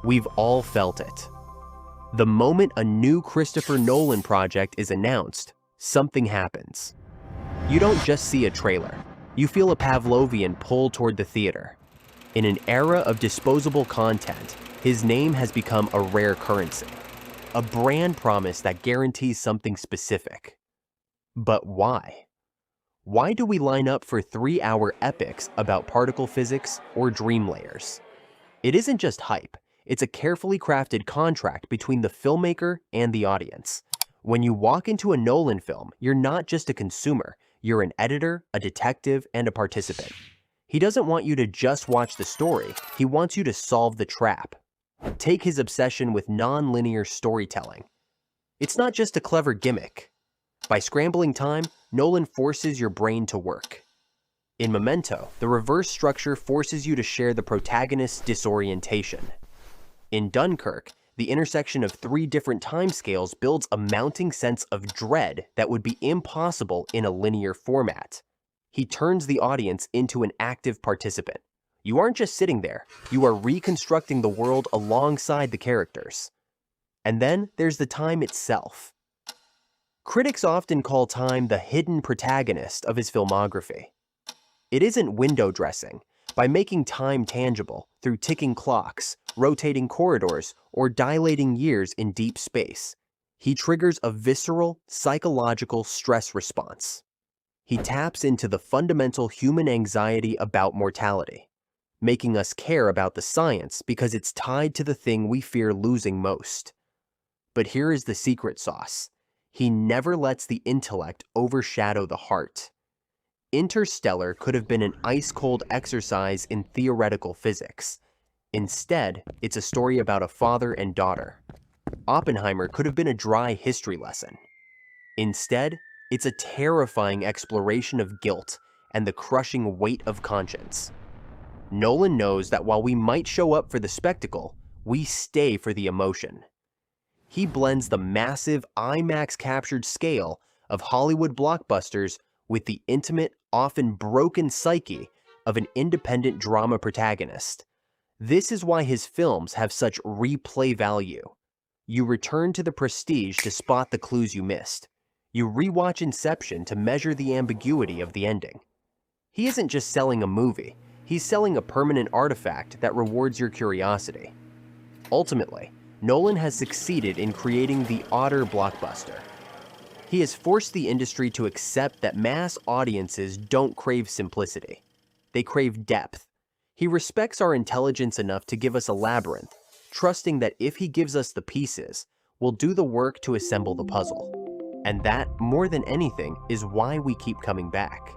We've all felt it. The moment a new Christopher Nolan project is announced, something happens. You don't just see a trailer. You feel a Pavlovian pull toward the theater. In an era of disposable content, his name has become a rare currency, a brand promise that guarantees something specific. But why? Why do we line up for 3-hour epics about particle physics or dream layers? It isn't just hype. It's a carefully crafted contract between the filmmaker and the audience. When you walk into a Nolan film, you're not just a consumer. You're an editor, a detective, and a participant. He doesn't want you to just watch the story. He wants you to solve the trap. Take his obsession with non-linear storytelling. It's not just a clever gimmick. By scrambling time, Nolan forces your brain to work. In Memento, the reverse structure forces you to share the protagonist's disorientation. In Dunkirk, the intersection of 3 different timescales builds a mounting sense of dread that would be impossible in a linear format. He turns the audience into an active participant. You aren't just sitting there, you are reconstructing the world alongside the characters. And then there's the time itself. Critics often call time the hidden protagonist of his filmography. It isn't window dressing. By making time tangible through ticking clocks, rotating corridors, or dilating years in deep space, he triggers a visceral, psychological stress response. He taps into the fundamental human anxiety about mortality, making us care about the science because it's tied to the thing we fear losing most. But here is the secret sauce. He never lets the intellect overshadow the heart. Interstellar could have been an ice-cold exercise in theoretical physics. Instead, it's a story about a father and daughter. Oppenheimer could have been a dry history lesson. Instead, it's a terrifying exploration of guilt and the crushing weight of conscience. Nolan knows that while we might show up for the spectacle, we stay for the emotion. He blends the massive IMAX-captured scale of Hollywood blockbusters with the intimate, often broken psyche of an independent drama protagonist. This is why his films have such replay value. You return to the Prestige to spot the clues you missed. You rewatch Inception to measure the ambiguity of the ending. He isn't just selling a movie, he's selling a permanent artifact that rewards your curiosity. Ultimately, Nolan has succeeded in creating the otter blockbuster. He has forced the industry to accept that mass audiences don't crave simplicity. They crave depth. He respects our intelligence enough to give us a labyrinth, trusting that if he gives us the pieces, we'll do the work to assemble the puzzle. And that, more than anything, is why we keep coming back.